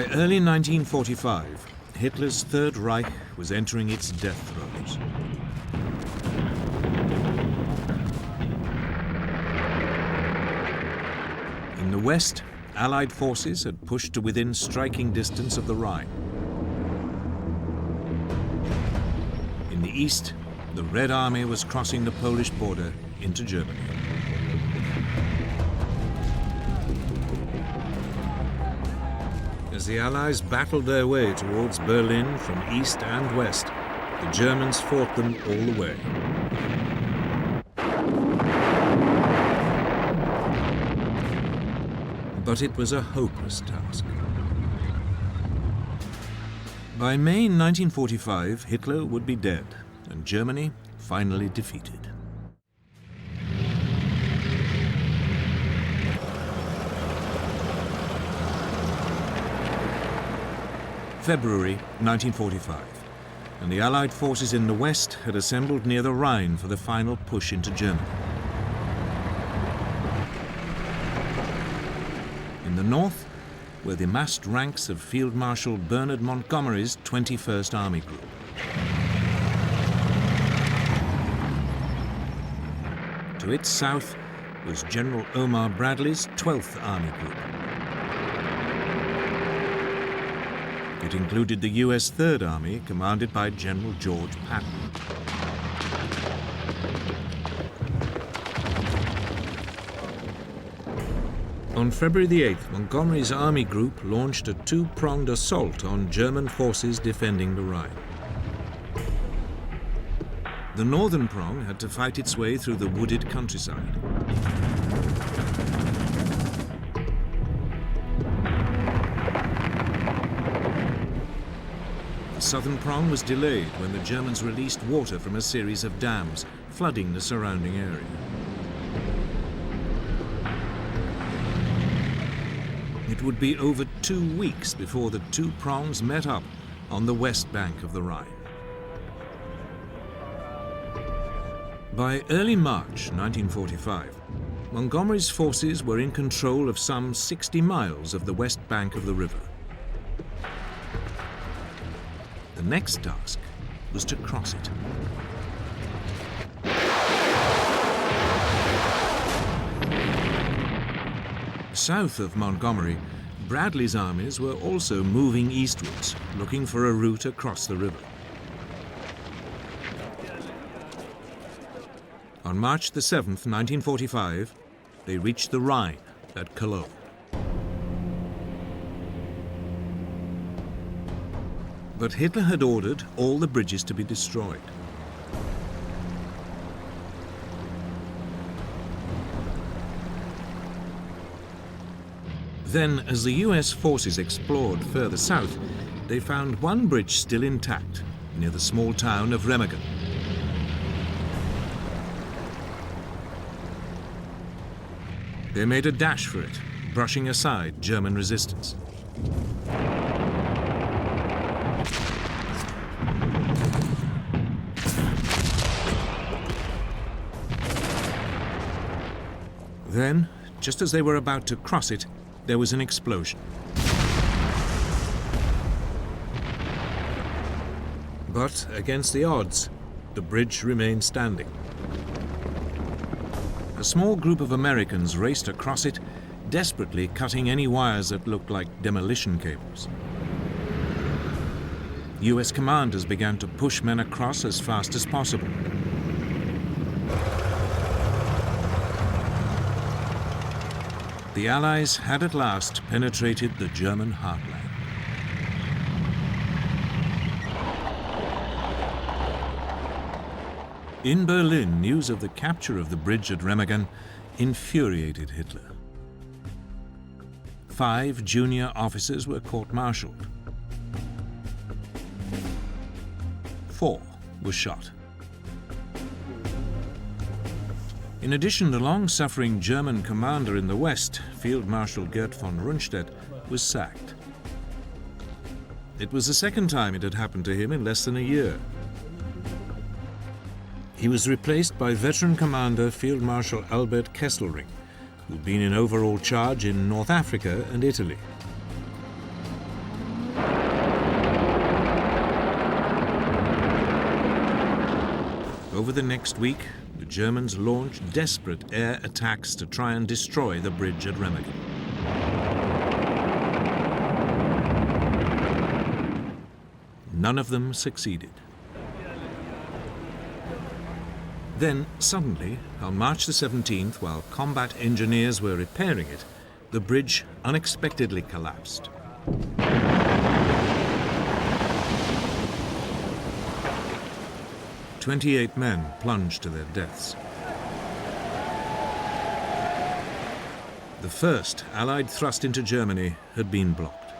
By early 1945, Hitler's Third Reich was entering its death throes. In the west, Allied forces had pushed to within striking distance of the Rhine. In the east, the Red Army was crossing the Polish border into Germany. As the Allies battled their way towards Berlin from east and west, the Germans fought them all the way. But it was a hopeless task. By May 1945, Hitler would be dead, and Germany finally defeated. February 1945, and the Allied forces in the west had assembled near the Rhine for the final push into Germany. In the north were the massed ranks of Field Marshal Bernard Montgomery's 21st Army Group. To its south was General Omar Bradley's 12th Army Group. It included the US Third Army, commanded by General George Patton. On February the 8th, Montgomery's Army Group launched a two-pronged assault on German forces defending the Rhine. The northern prong had to fight its way through the wooded countryside. The southern prong was delayed when the Germans released water from a series of dams, flooding the surrounding area. It would be over 2 weeks before the two prongs met up on the west bank of the Rhine. By early March 1945, Montgomery's forces were in control of some 60 miles of the west bank of the river. The next task was to cross it. South of Montgomery, Bradley's armies were also moving eastwards, looking for a route across the river. On March the 7th, 1945, they reached the Rhine at Cologne. But Hitler had ordered all the bridges to be destroyed. Then, as the US forces explored further south, they found one bridge still intact near the small town of Remagen. They made a dash for it, brushing aside German resistance. Then, just as they were about to cross it, there was an explosion. But against the odds, the bridge remained standing. A small group of Americans raced across it, desperately cutting any wires that looked like demolition cables. US commanders began to push men across as fast as possible. The Allies had at last penetrated the German heartland. In Berlin, news of the capture of the bridge at Remagen infuriated Hitler. 5 junior officers were court-martialed. 4 were shot. In addition, the long-suffering German commander in the west, Field Marshal Gerd von Rundstedt, was sacked. It was the second time it had happened to him in less than a year. He was replaced by veteran commander Field Marshal Albert Kesselring, who'd been in overall charge in North Africa and Italy. Over the next week, the Germans launched desperate air attacks to try and destroy the bridge at Remagen. None of them succeeded. Then, suddenly, on March the 17th, while combat engineers were repairing it, the bridge unexpectedly collapsed. "28 men plunged to their deaths. The first Allied thrust into Germany had been blocked.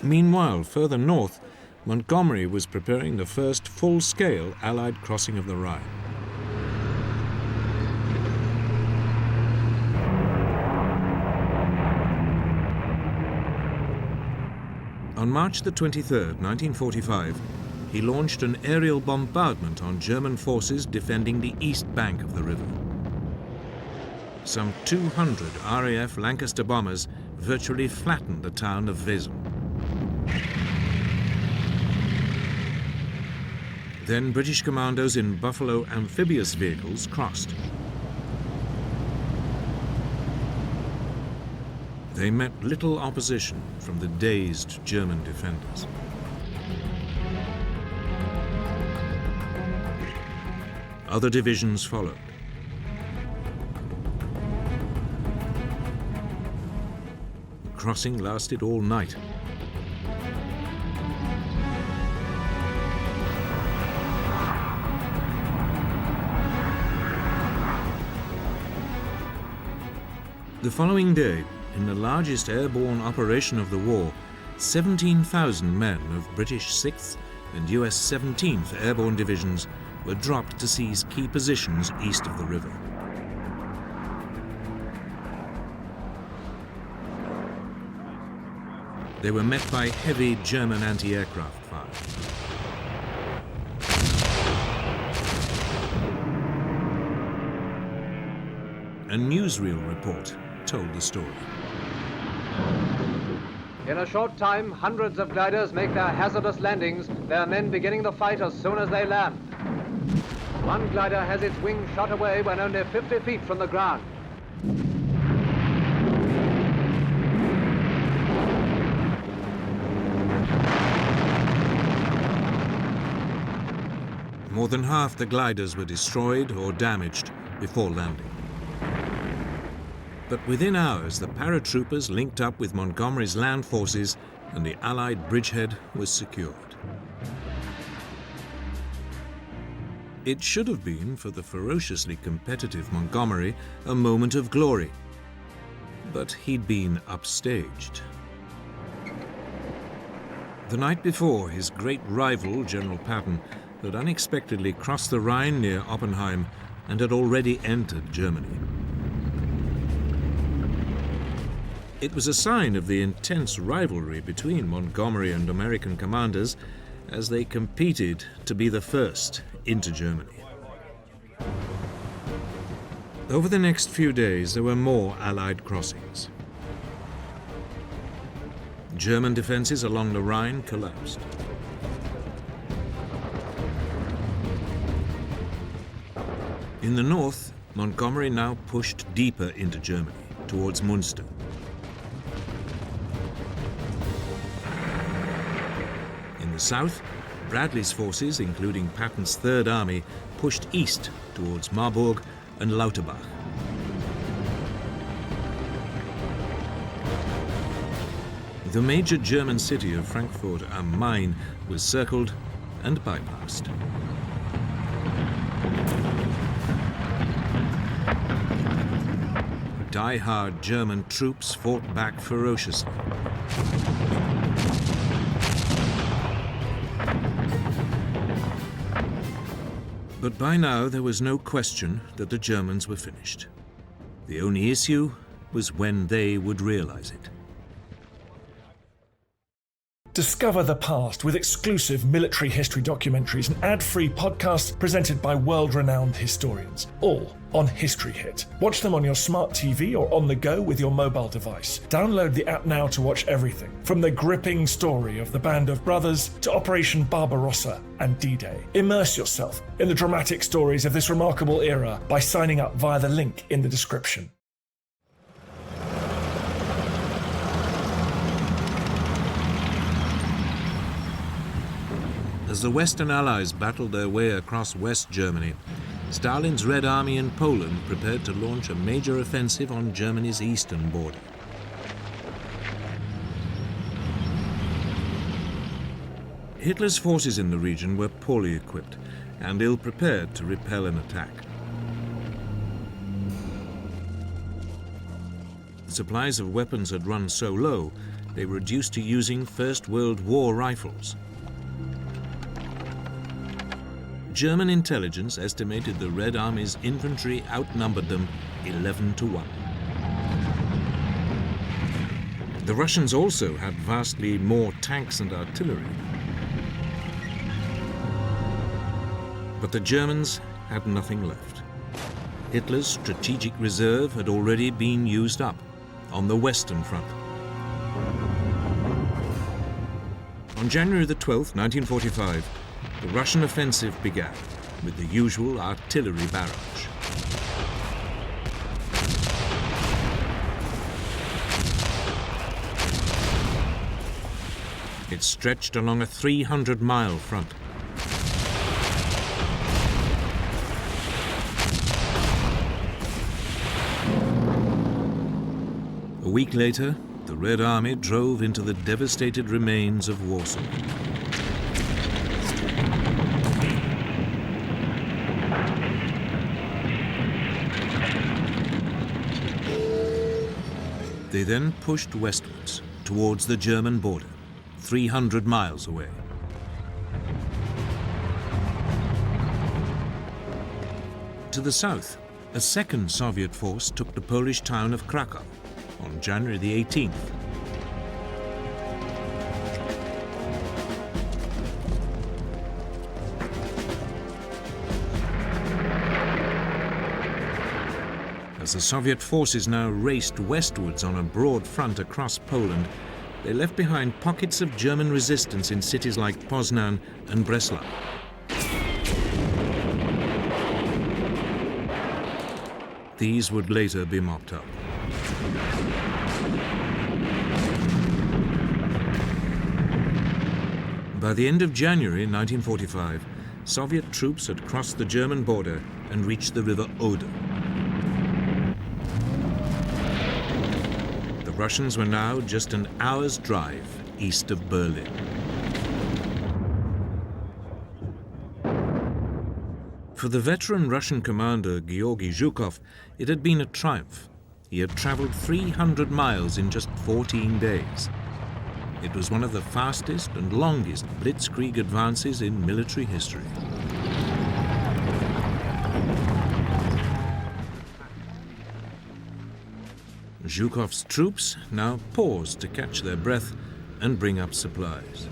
Meanwhile, further north, Montgomery was preparing the first full-scale Allied crossing of the Rhine. On March the 23rd, 1945, he launched an aerial bombardment on German forces defending the east bank of the river. Some 200 RAF Lancaster bombers virtually flattened the town of Wesel. Then British commandos in Buffalo amphibious vehicles crossed. They met little opposition from the dazed German defenders. Other divisions followed. The crossing lasted all night. The following day, in the largest airborne operation of the war, 17,000 men of British 6th and US 17th Airborne Divisions were dropped to seize key positions east of the river. They were met by heavy German anti-aircraft fire. A newsreel report told the story. In a short time, hundreds of gliders make their hazardous landings, their men beginning the fight as soon as they land. One glider has its wing shot away when only 50 feet from the ground. More than half the gliders were destroyed or damaged before landing. But within hours, the paratroopers linked up with Montgomery's land forces and the Allied bridgehead was secured. It should have been, for the ferociously competitive Montgomery, a moment of glory. But he'd been upstaged. The night before, his great rival, General Patton, had unexpectedly crossed the Rhine near Oppenheim and had already entered Germany. It was a sign of the intense rivalry between Montgomery and American commanders as they competed to be the first into Germany. Over the next few days, there were more Allied crossings. German defenses along the Rhine collapsed. In the north, Montgomery now pushed deeper into Germany, towards Munster. In the south, Bradley's forces, including Patton's Third Army, pushed east towards Marburg and Lauterbach. The major German city of Frankfurt am Main was circled and bypassed. Die-hard German troops fought back ferociously. But by now there was no question that the Germans were finished. The only issue was when they would realize it. Discover the past with exclusive military history documentaries and ad-free podcasts presented by world-renowned historians, all on History Hit. Watch them on your smart TV or on the go with your mobile device. Download the app now to watch everything, from the gripping story of the Band of Brothers to Operation Barbarossa and D-Day. Immerse yourself in the dramatic stories of this remarkable era by signing up via the link in the description. As the Western Allies battled their way across West Germany, Stalin's Red Army in Poland prepared to launch a major offensive on Germany's eastern border. Hitler's forces in the region were poorly equipped and ill-prepared to repel an attack. The supplies of weapons had run so low, they were reduced to using First World War rifles. German intelligence estimated the Red Army's infantry outnumbered them 11-1. The Russians also had vastly more tanks and artillery. But the Germans had nothing left. Hitler's strategic reserve had already been used up on the Western Front. On January the 12th, 1945, the Russian offensive began with the usual artillery barrage. It stretched along a 300-mile front. A week later, the Red Army drove into the devastated remains of Warsaw. They then pushed westwards towards the German border, 300 miles away. To the south, a second Soviet force took the Polish town of Krakow on January the 18th. As the Soviet forces now raced westwards on a broad front across Poland, they left behind pockets of German resistance in cities like Poznan and Breslau. These would later be mopped up. By the end of January 1945, Soviet troops had crossed the German border and reached the river Oder. The Russians were now just an hour's drive east of Berlin. For the veteran Russian commander Georgy Zhukov, it had been a triumph. He had traveled 300 miles in just 14 days. It was one of the fastest and longest blitzkrieg advances in military history. Zhukov's troops now paused to catch their breath and bring up supplies.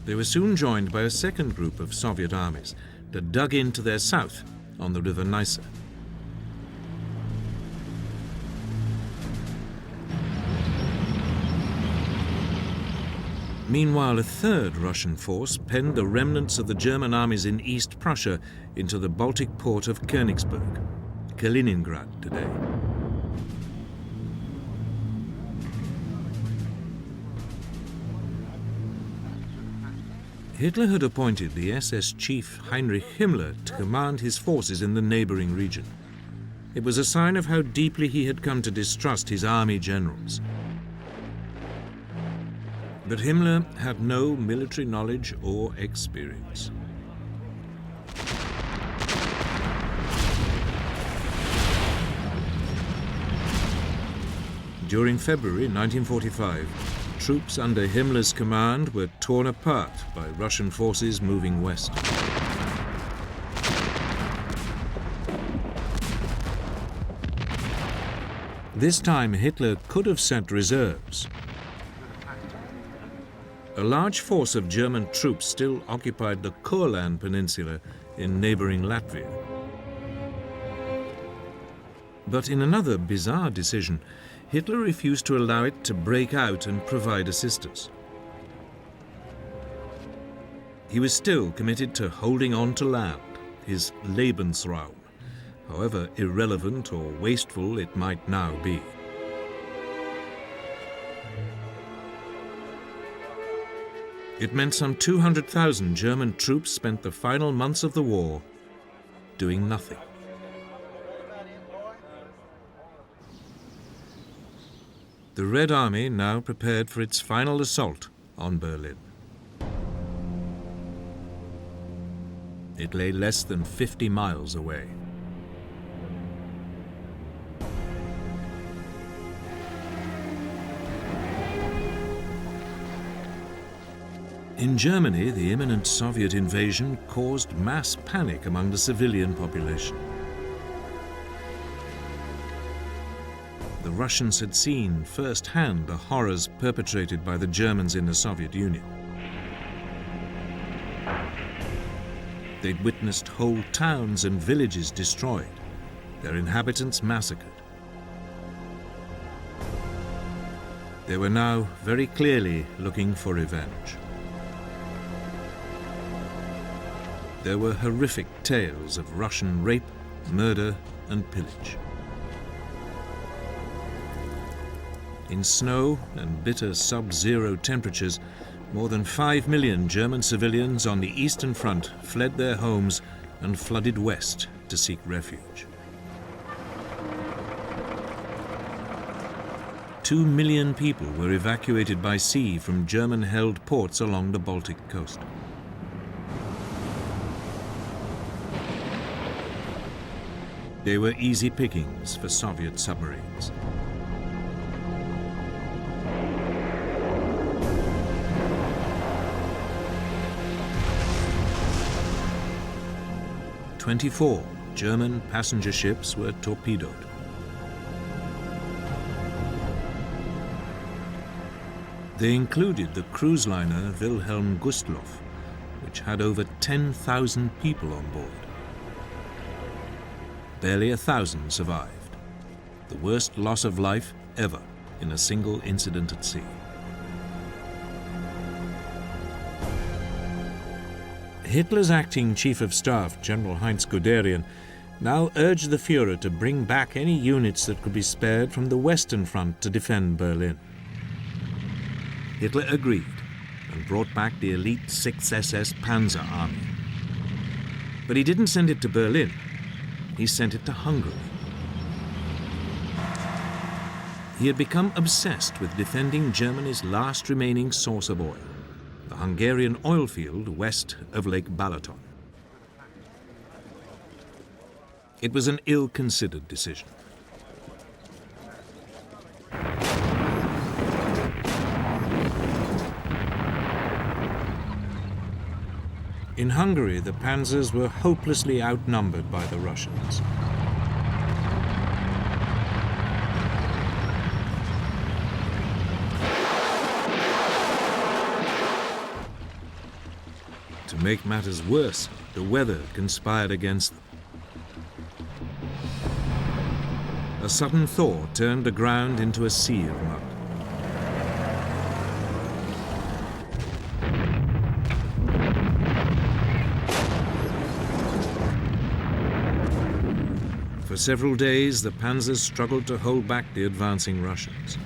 They were soon joined by a second group of Soviet armies that dug in to their south on the river Neisse. Meanwhile, a third Russian force penned the remnants of the German armies in East Prussia into the Baltic port of Königsberg, Kaliningrad today. Hitler had appointed the SS chief Heinrich Himmler to command his forces in the neighboring region. It was a sign of how deeply he had come to distrust his army generals. But Himmler had no military knowledge or experience. During February 1945, troops under Himmler's command were torn apart by Russian forces moving west. This time Hitler could have sent reserves. A large force of German troops still occupied the Courland Peninsula in neighboring Latvia. But in another bizarre decision, Hitler refused to allow it to break out and provide assistance. He was still committed to holding on to land, his Lebensraum, however irrelevant or wasteful it might now be. It meant some 200,000 German troops spent the final months of the war doing nothing. The Red Army now prepared for its final assault on Berlin. It lay less than 50 miles away. In Germany, the imminent Soviet invasion caused mass panic among the civilian population. The Russians had seen firsthand the horrors perpetrated by the Germans in the Soviet Union. They'd witnessed whole towns and villages destroyed, their inhabitants massacred. They were now very clearly looking for revenge. There were horrific tales of Russian rape, murder, and pillage. In snow and bitter sub-zero temperatures, more than 5 million German civilians on the Eastern Front fled their homes and flooded west to seek refuge. 2 million people were evacuated by sea from German-held ports along the Baltic coast. They were easy pickings for Soviet submarines. "24 German passenger ships were torpedoed. They included the cruise liner Wilhelm Gustloff, which had over 10,000 people on board. Barely 1,000 survived, the worst loss of life ever in a single incident at sea. Hitler's acting Chief of Staff, General Heinz Guderian, now urged the Führer to bring back any units that could be spared from the Western Front to defend Berlin. Hitler agreed and brought back the elite 6th SS Panzer Army. But he didn't send it to Berlin. He sent it to Hungary. He had become obsessed with defending Germany's last remaining source of oil, the Hungarian oil field west of Lake Balaton. It was an ill-considered decision. In Hungary, the panzers were hopelessly outnumbered by the Russians. To make matters worse, the weather conspired against them. A sudden thaw turned the ground into a sea of mud. For several days, the panzers struggled to hold back the advancing Russians.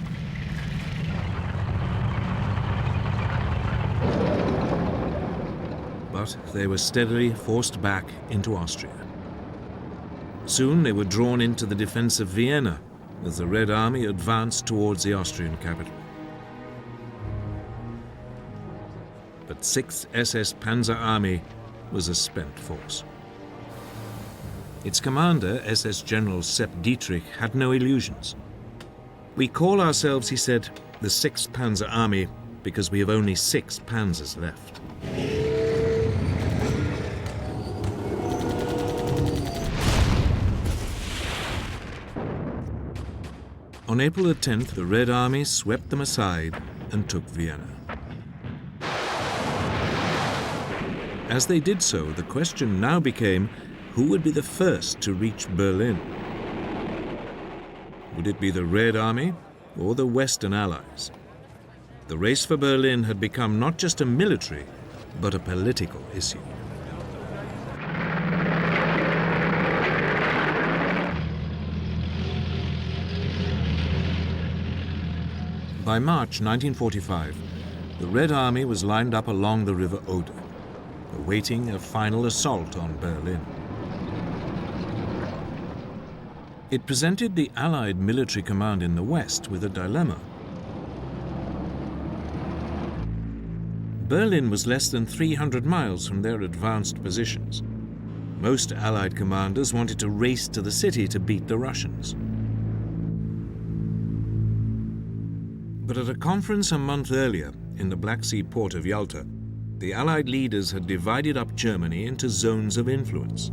But they were steadily forced back into Austria. Soon they were drawn into the defense of Vienna as the Red Army advanced towards the Austrian capital. But 6th SS Panzer Army was a spent force. Its commander, SS General Sepp Dietrich, had no illusions. "We call ourselves," he said, "the 6th Panzer Army because we have only 6 panzers left." On April the 10th, the Red Army swept them aside and took Vienna. As they did so, the question now became, who would be the first to reach Berlin? Would it be the Red Army or the Western Allies? The race for Berlin had become not just a military, but a political issue. By March 1945, the Red Army was lined up along the River Oder, awaiting a final assault on Berlin. It presented the Allied military command in the West with a dilemma. Berlin was less than 300 miles from their advanced positions. Most Allied commanders wanted to race to the city to beat the Russians. But at a conference a month earlier in the Black Sea port of Yalta, the Allied leaders had divided up Germany into zones of influence.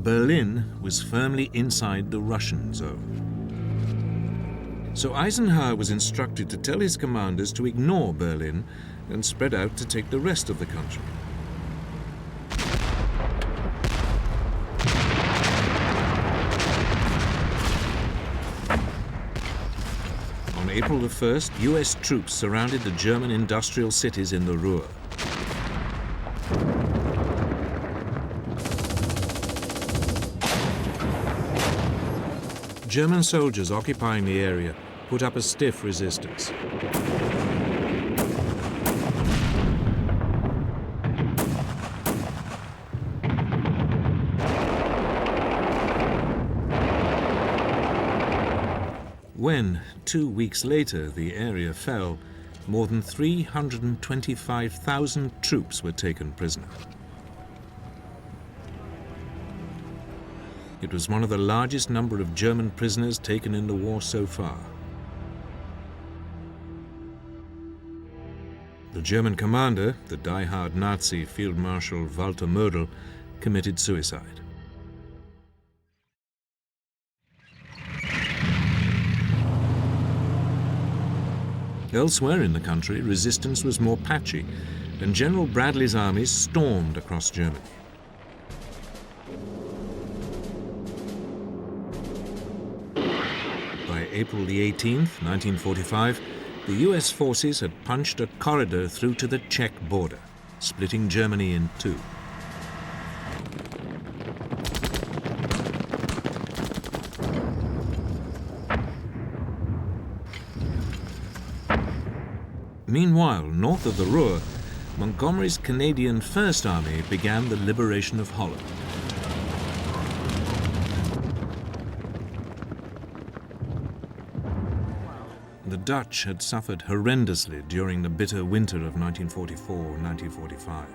Berlin was firmly inside the Russian zone. So Eisenhower was instructed to tell his commanders to ignore Berlin and spread out to take the rest of the country. On April the 1st, US troops surrounded the German industrial cities in the Ruhr. German soldiers occupying the area put up a stiff resistance. When, 2 weeks later, the area fell, more than 325,000 troops were taken prisoner. It was one of the largest number of German prisoners taken in the war so far. The German commander, the die-hard Nazi Field Marshal Walter Model, committed suicide. Elsewhere in the country, resistance was more patchy, and General Bradley's armies stormed across Germany. By April the 18th, 1945, the US forces had punched a corridor through to the Czech border, splitting Germany in two. Meanwhile, north of the Ruhr, Montgomery's Canadian First Army began the liberation of Holland. The Dutch had suffered horrendously during the bitter winter of 1944-1945.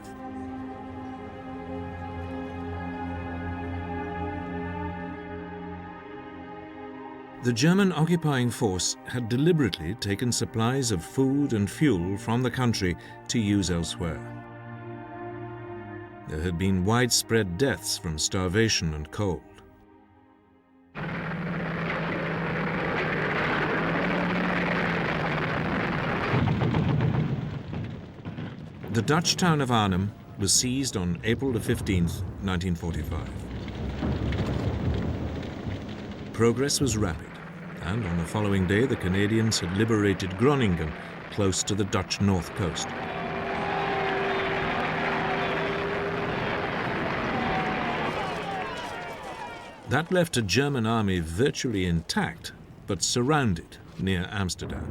The German occupying force had deliberately taken supplies of food and fuel from the country to use elsewhere. There had been widespread deaths from starvation and cold. The Dutch town of Arnhem was seized on April the 15th, 1945. Progress was rapid, and on the following day the Canadians had liberated Groningen, close to the Dutch north coast. That left a German army virtually intact, but surrounded near Amsterdam.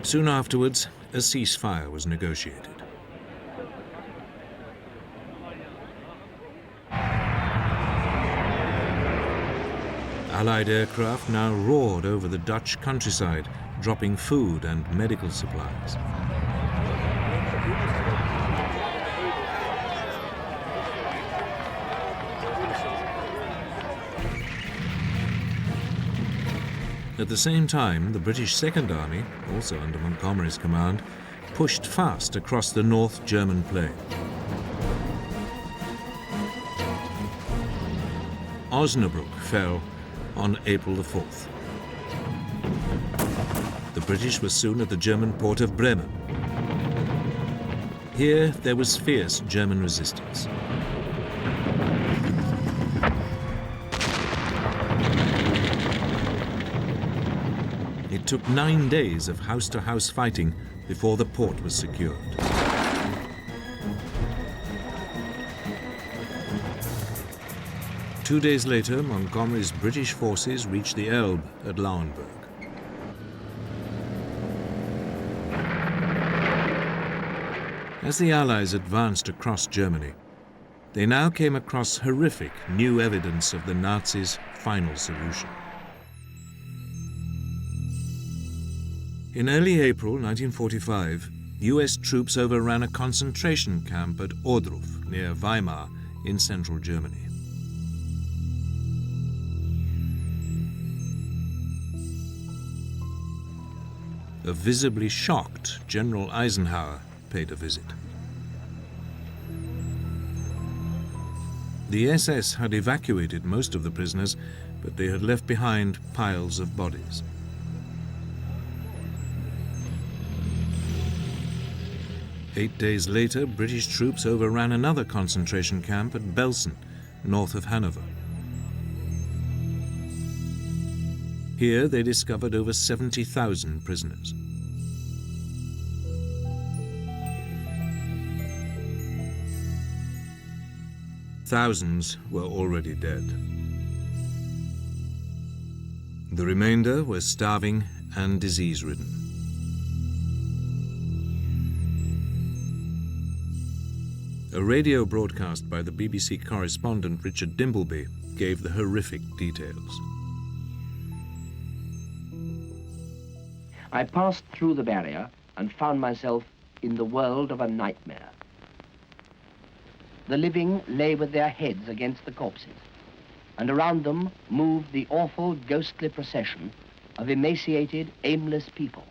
Soon afterwards, a ceasefire was negotiated. Allied aircraft now roared over the Dutch countryside, dropping food and medical supplies. At the same time, the British Second Army, also under Montgomery's command, pushed fast across the North German plain. Osnabrück fell on April the 4th. The British were soon at the German port of Bremen. Here there was fierce German resistance. It took 9 days of house-to-house fighting before the port was secured. Two days later, Montgomery's British forces reached the Elbe at Lauenburg. As the Allies advanced across Germany, they now came across horrific new evidence of the Nazis' final solution. In early April 1945, US troops overran a concentration camp at Ohrdruf, near Weimar, in central Germany. A visibly shocked General Eisenhower paid a visit. The SS had evacuated most of the prisoners, but they had left behind piles of bodies. Eight days later, British troops overran another concentration camp at Belsen, north of Hanover. Here they discovered over 70,000 prisoners. Thousands were already dead. The remainder were starving and disease-ridden. A radio broadcast by the BBC correspondent Richard Dimbleby gave the horrific details. I passed through the barrier and found myself in the world of a nightmare. The living lay with their heads against the corpses, and around them moved the awful ghostly procession of emaciated, aimless people,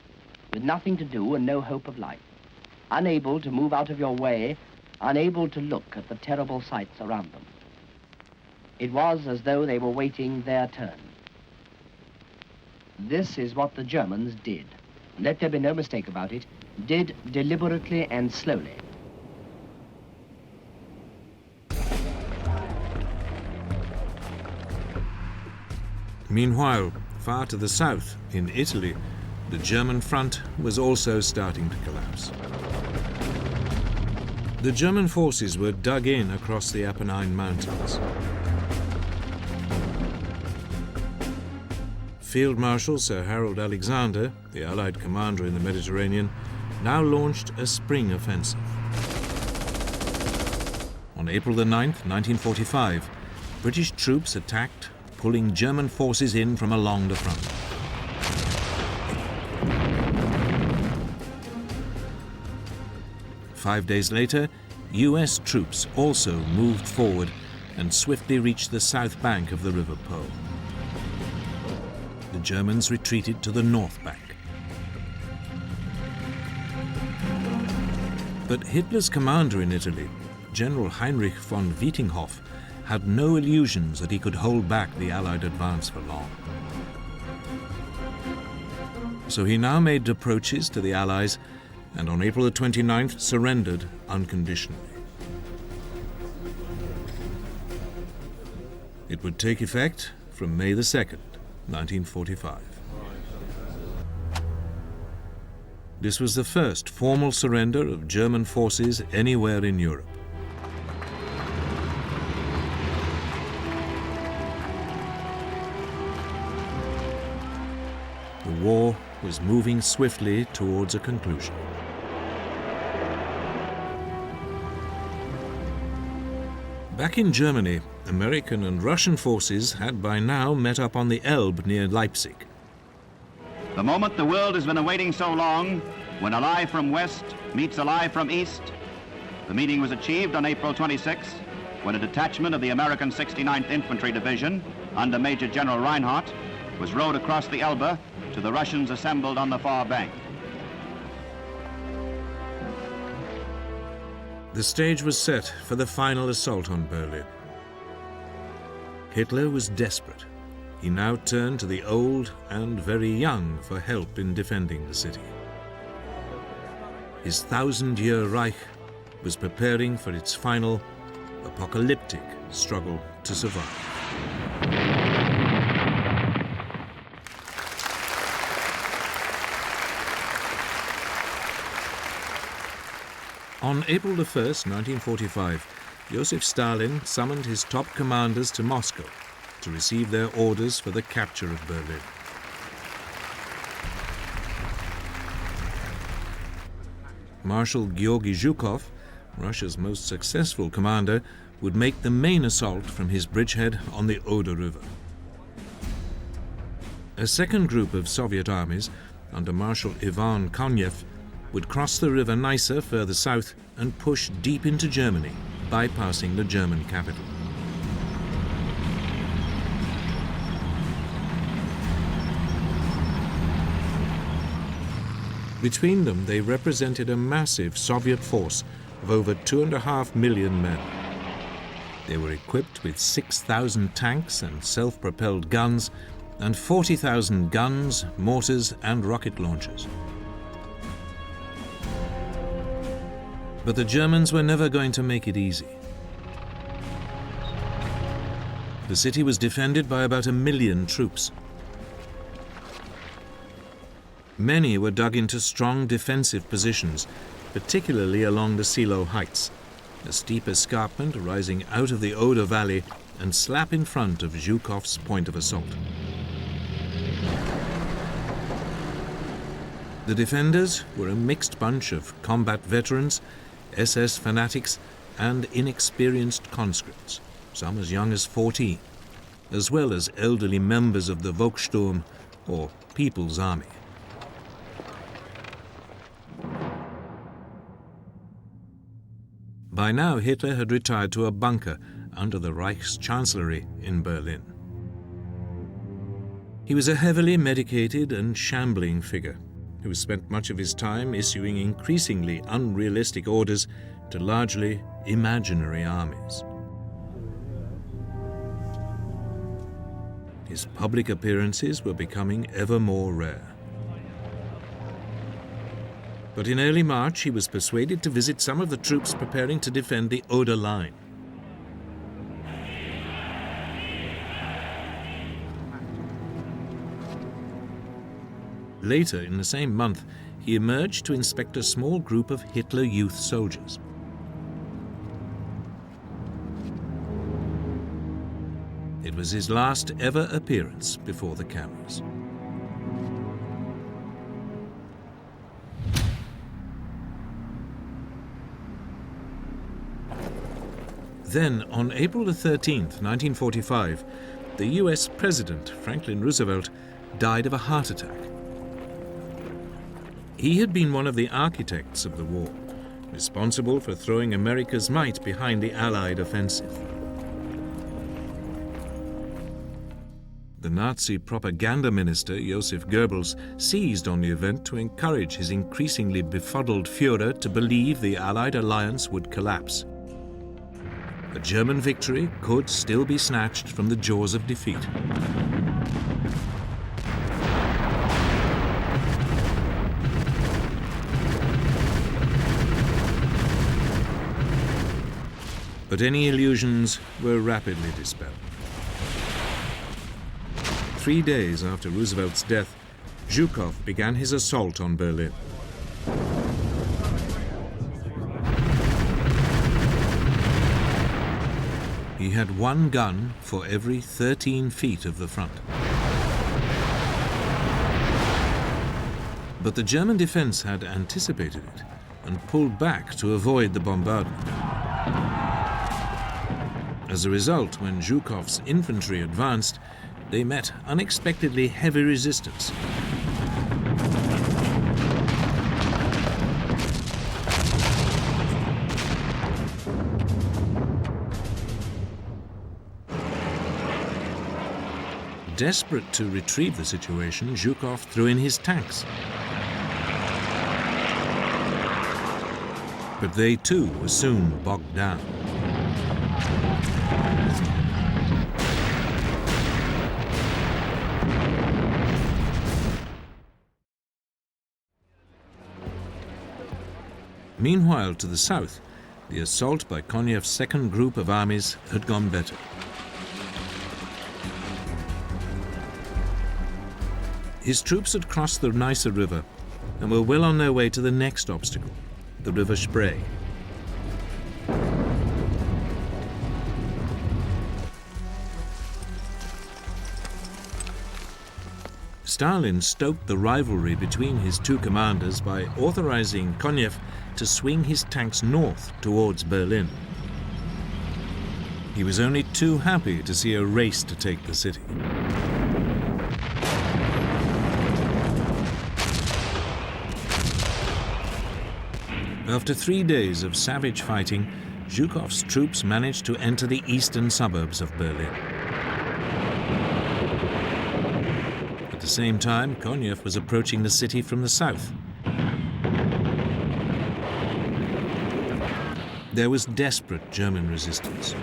with nothing to do and no hope of life, unable to move out of your way, unable to look at the terrible sights around them. It was as though they were waiting their turn. This is what the Germans did. Let there be no mistake about it, did deliberately and slowly. Meanwhile, far to the south, in Italy, the German front was also starting to collapse. The German forces were dug in across the Apennine Mountains. Field Marshal Sir Harold Alexander, the Allied commander in the Mediterranean, now launched a spring offensive. On April the 9th, 1945, British troops attacked, pulling German forces in from along the front. Five days later, US troops also moved forward and swiftly reached the south bank of the River Po. The Germans retreated to the north bank. But Hitler's commander in Italy, General Heinrich von Wietinghoff, had no illusions that he could hold back the Allied advance for long. So he now made approaches to the Allies, and on April the 29th surrendered unconditionally. It would take effect from May the 2nd, 1945. This was the first formal surrender of German forces anywhere in Europe. The war was moving swiftly towards a conclusion. Back in Germany, American and Russian forces had by now met up on the Elbe near Leipzig. The moment the world has been awaiting so long, when a lie from west meets a lie from east. The meeting was achieved on April 26, when a detachment of the American 69th Infantry Division, under Major General Reinhardt, was rowed across the Elbe to the Russians assembled on the far bank. The stage was set for the final assault on Berlin. Hitler was desperate. He now turned to the old and very young for help in defending the city. His 1,000-year Reich was preparing for its final, apocalyptic struggle to survive. On April 1, 1945, Joseph Stalin summoned his top commanders to Moscow to receive their orders for the capture of Berlin. Marshal Georgy Zhukov, Russia's most successful commander, would make the main assault from his bridgehead on the Oder River. A second group of Soviet armies, under Marshal Ivan Konev, would cross the river Neisse further south and push deep into Germany, bypassing the German capital. Between them, they represented a massive Soviet force of over 2.5 million men. They were equipped with 6,000 tanks and self-propelled guns, and 40,000 guns, mortars, and rocket launchers. But the Germans were never going to make it easy. The city was defended by about 1 million troops. Many were dug into strong defensive positions, particularly along the Seelow Heights, a steep escarpment rising out of the Oder Valley and slap in front of Zhukov's point of assault. The defenders were a mixed bunch of combat veterans, SS fanatics, and inexperienced conscripts, some as young as 14, as well as elderly members of the Volkssturm, or People's Army. By now, Hitler had retired to a bunker under the Reichschancellery in Berlin. He was a heavily medicated and shambling figure who spent much of his time issuing increasingly unrealistic orders to largely imaginary armies. His public appearances were becoming ever more rare. But in early March, he was persuaded to visit some of the troops preparing to defend the Oder Line. Later in the same month, he emerged to inspect a small group of Hitler Youth soldiers. It was his last ever appearance before the cameras. Then, on April 13th, 1945, the US President, Franklin Roosevelt, died of a heart attack. He had been one of the architects of the war, responsible for throwing America's might behind the Allied offensive. The Nazi propaganda minister, Joseph Goebbels, seized on the event to encourage his increasingly befuddled Führer to believe the Allied alliance would collapse. A German victory could still be snatched from the jaws of defeat. But any illusions were rapidly dispelled. 3 days after Roosevelt's death, Zhukov began his assault on Berlin. He had 1 gun for every 13 feet of the front. But the German defense had anticipated it and pulled back to avoid the bombardment. As a result, when Zhukov's infantry advanced, they met unexpectedly heavy resistance. Desperate to retrieve the situation, Zhukov threw in his tanks. But they too were soon bogged down. Meanwhile, to the south, the assault by Konyev's second group of armies had gone better. His troops had crossed the Neisse River and were well on their way to the next obstacle, the River Spree. Stalin stoked the rivalry between his two commanders by authorizing Konyev to swing his tanks north towards Berlin. He was only too happy to see a race to take the city. After 3 days of savage fighting, Zhukov's troops managed to enter the eastern suburbs of Berlin. At the same time, Konyev was approaching the city from the south. There was desperate German resistance.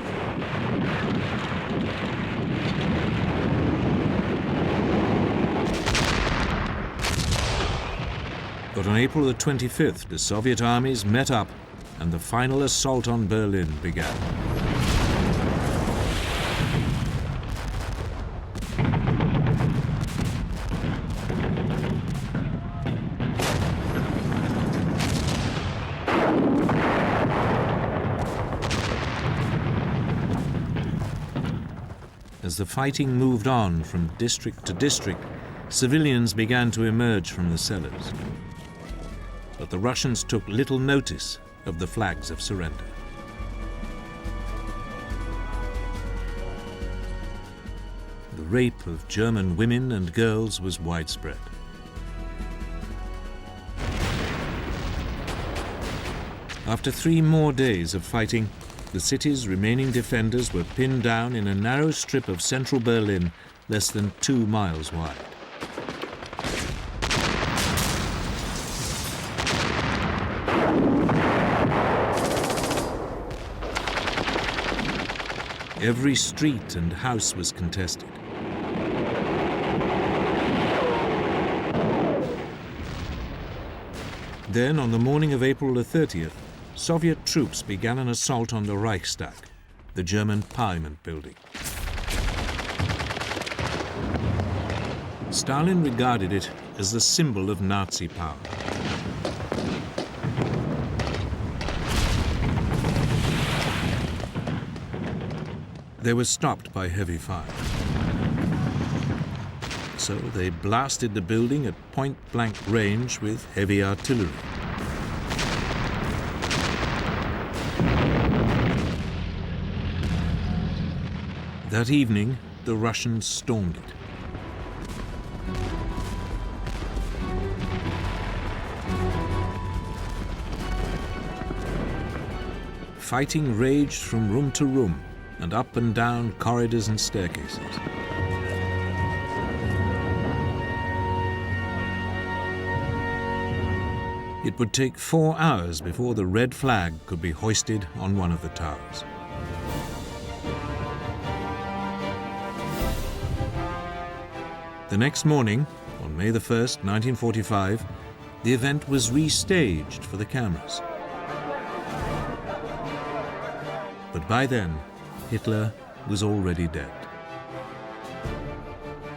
But on April the 25th, the Soviet armies met up and the final assault on Berlin began. As the fighting moved on from district to district, civilians began to emerge from the cellars. But the Russians took little notice of the flags of surrender. The rape of German women and girls was widespread. After 3 more days of fighting, the city's remaining defenders were pinned down in a narrow strip of central Berlin less than 2 miles wide. Every street and house was contested. Then, on the morning of April the 30th, Soviet troops began an assault on the Reichstag, the German parliament building. Stalin regarded it as the symbol of Nazi power. They were stopped by heavy fire. So they blasted the building at point-blank range with heavy artillery. That evening, the Russians stormed it. Fighting raged from room to room and up and down corridors and staircases. It would take 4 hours before the red flag could be hoisted on one of the towers. The next morning, on May the 1st, 1945, the event was restaged for the cameras. But by then, Hitler was already dead.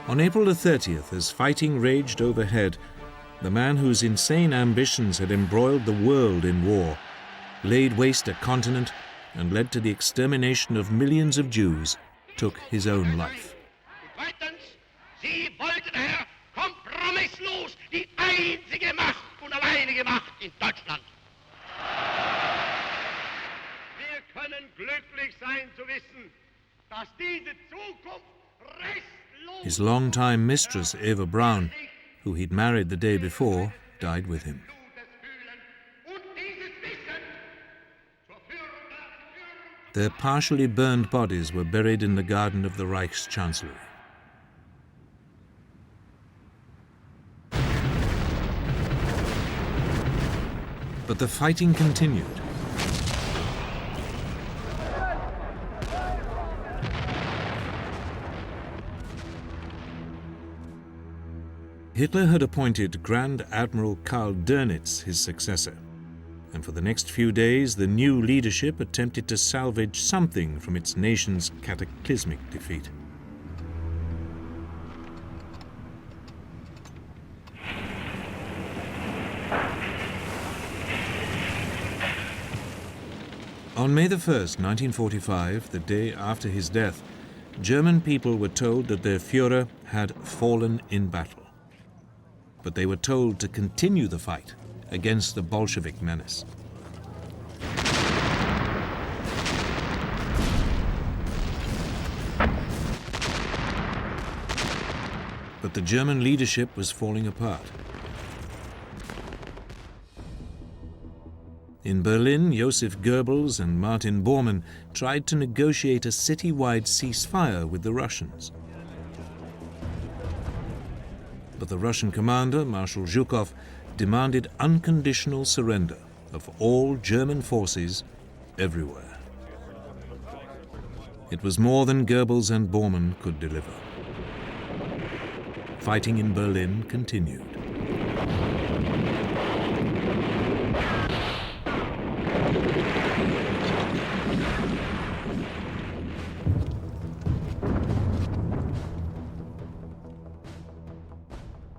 On April the 30th, as fighting raged overhead, the man whose insane ambitions had embroiled the world in war, laid waste a continent, and led to the extermination of millions of Jews, took his own life. Sie wollten, Herr, kompromisslos die einzige Macht und alleinige Macht in Deutschland. Wir können glücklich sein zu wissen, dass diese Zukunft restlos... His longtime mistress, Eva Braun, who he'd married the day before, died with him. Their partially burned bodies were buried in the garden of the Reichschancellery. But the fighting continued. Hitler had appointed Grand Admiral Karl Dönitz his successor, and for the next few days the new leadership attempted to salvage something from its nation's cataclysmic defeat. On May 1st, 1945, the day after his death, German people were told that their Führer had fallen in battle. But they were told to continue the fight against the Bolshevik menace. But the German leadership was falling apart. In Berlin, Joseph Goebbels and Martin Bormann tried to negotiate a city-wide ceasefire with the Russians. But the Russian commander, Marshal Zhukov, demanded unconditional surrender of all German forces everywhere. It was more than Goebbels and Bormann could deliver. Fighting in Berlin continued.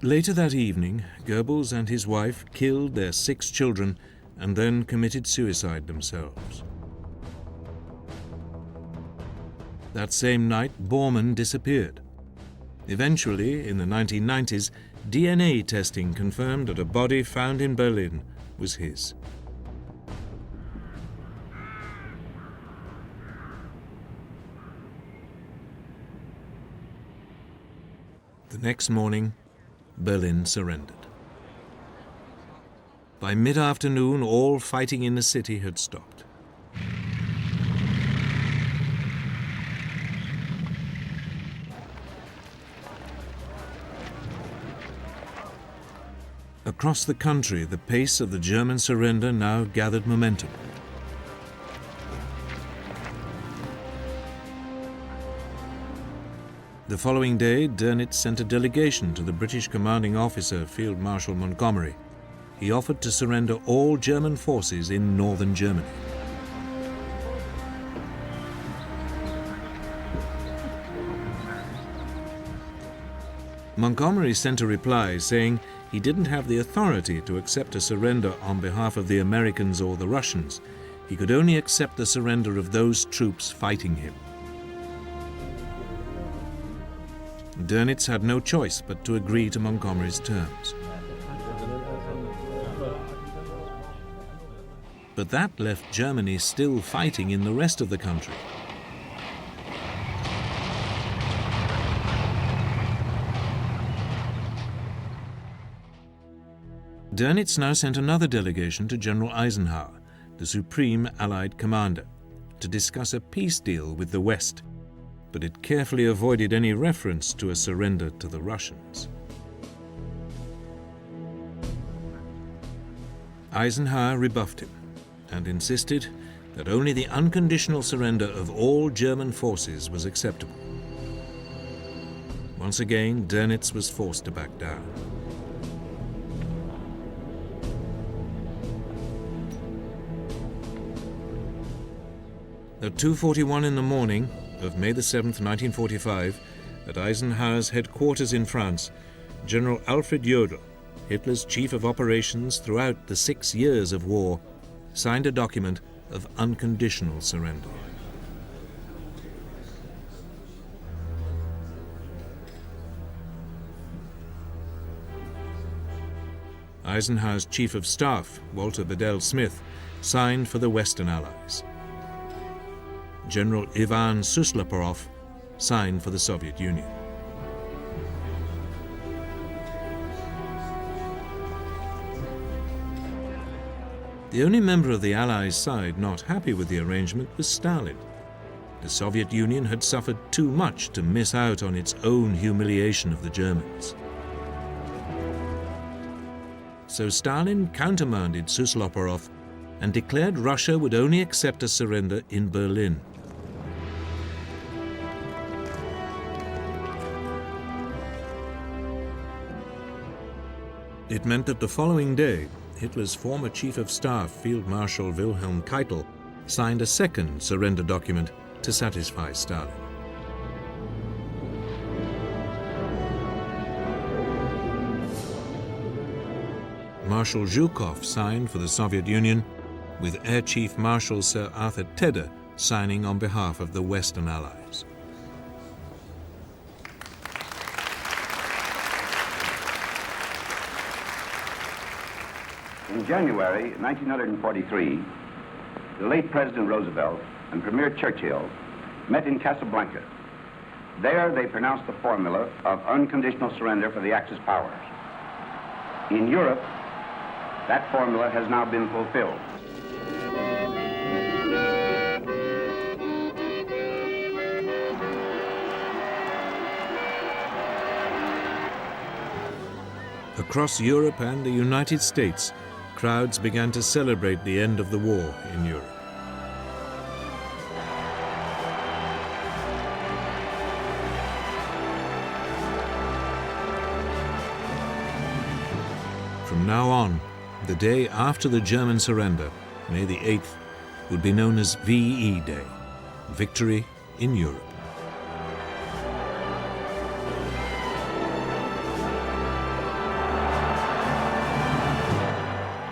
Later that evening, Goebbels and his wife killed their 6 children and then committed suicide themselves. That same night, Bormann disappeared. Eventually, in the 1990s, DNA testing confirmed that a body found in Berlin was his. The next morning, Berlin surrendered. By mid-afternoon, all fighting in the city had stopped. Across the country, the pace of the German surrender now gathered momentum. The following day, Dönitz sent a delegation to the British commanding officer, Field Marshal Montgomery. He offered to surrender all German forces in northern Germany. Montgomery sent a reply saying he didn't have the authority to accept a surrender on behalf of the Americans or the Russians. He could only accept the surrender of those troops fighting him. Dönitz had no choice but to agree to Montgomery's terms. But that left Germany still fighting in the rest of the country. Dönitz now sent another delegation to General Eisenhower, the supreme Allied commander, to discuss a peace deal with the West, but it carefully avoided any reference to a surrender to the Russians. Eisenhower rebuffed him and insisted that only the unconditional surrender of all German forces was acceptable. Once again, Dönitz was forced to back down. At 2:41 in the morning of May 7, 1945, at Eisenhower's headquarters in France, General Alfred Jodl, Hitler's chief of operations throughout the 6 years of war, signed a document of unconditional surrender. Eisenhower's chief of staff, Walter Bedell Smith, signed for the Western Allies. General Ivan Suslaparov signed for the Soviet Union. The only member of the Allies' side not happy with the arrangement was Stalin. The Soviet Union had suffered too much to miss out on its own humiliation of the Germans. so Stalin countermanded Susloporov and declared Russia would only accept a surrender in Berlin. It meant that the following day, Hitler's former Chief of Staff, Field Marshal Wilhelm Keitel, signed a second surrender document to satisfy Stalin. Marshal Zhukov signed for the Soviet Union, with Air Chief Marshal Sir Arthur Tedder signing on behalf of the Western Allies. In January 1943, the late President Roosevelt and Premier Churchill met in Casablanca. There they pronounced the formula of unconditional surrender for the Axis powers. In Europe, that formula has now been fulfilled. Across Europe and the United States, crowds began to celebrate the end of the war in Europe. From now on, the day after the German surrender, May the 8th, would be known as VE Day, Victory in Europe.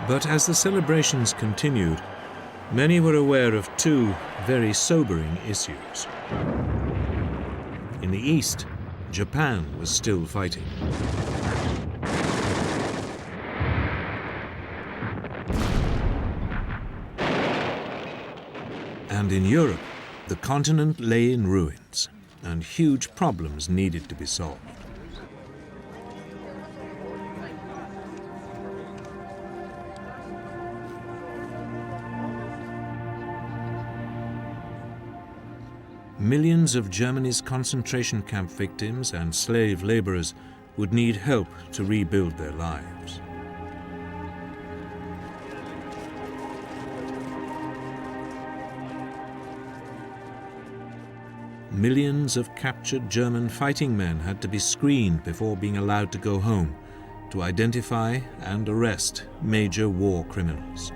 But as the celebrations continued, many were aware of two very sobering issues. In the East, Japan was still fighting. And in Europe, the continent lay in ruins, and huge problems needed to be solved. Millions of Germany's concentration camp victims and slave laborers would need help to rebuild their lives. Millions of captured German fighting men had to be screened before being allowed to go home to identify and arrest major war criminals.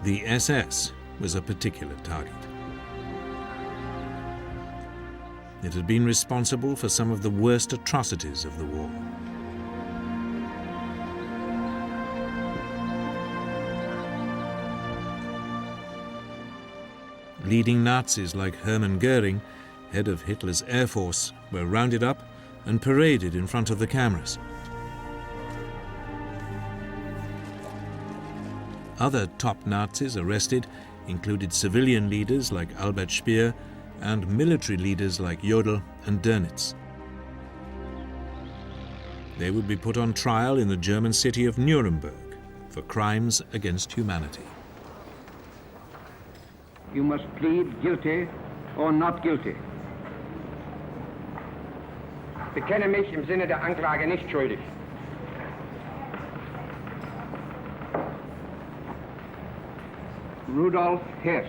The SS was a particular target. It had been responsible for some of the worst atrocities of the war. Leading Nazis like Hermann Goering, head of Hitler's Air Force, were rounded up and paraded in front of the cameras. Other top Nazis arrested included civilian leaders like Albert Speer and military leaders like Jodl and Dönitz. They would be put on trial in the German city of Nuremberg for crimes against humanity. You must plead guilty or not guilty. Bekenne mich im Sinne der Anklage nicht schuldig. Rudolf Hess,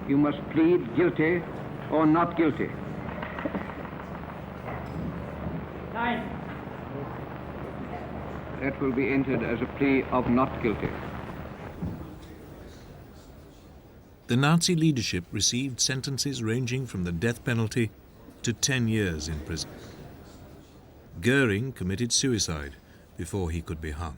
you must plead guilty or not guilty. Nein. That will be entered as a plea of not guilty. The Nazi leadership received sentences ranging from the death penalty to 10 years in prison. Goering committed suicide before he could be hung.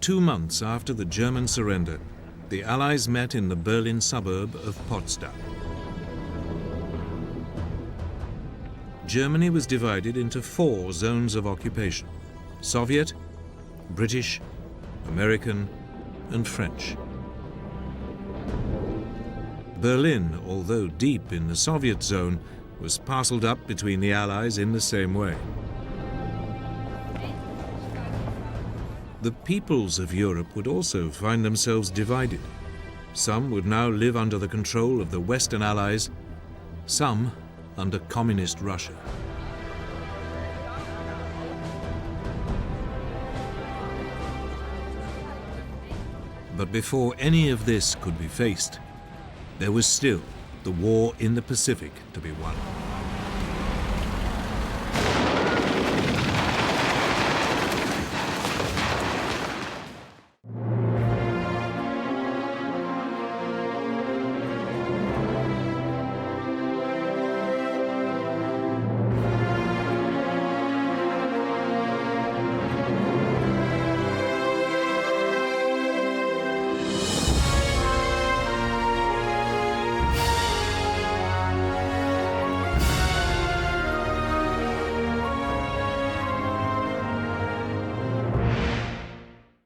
Two months after the German surrender, the Allies met in the Berlin suburb of Potsdam. Germany was divided into 4 zones of occupation: Soviet, British, American, and French. Berlin, although deep in the Soviet zone, was parceled up between the Allies in the same way. The peoples of Europe would also find themselves divided. Some would now live under the control of the Western Allies, some under Communist Russia. But before any of this could be faced, there was still the war in the Pacific to be won.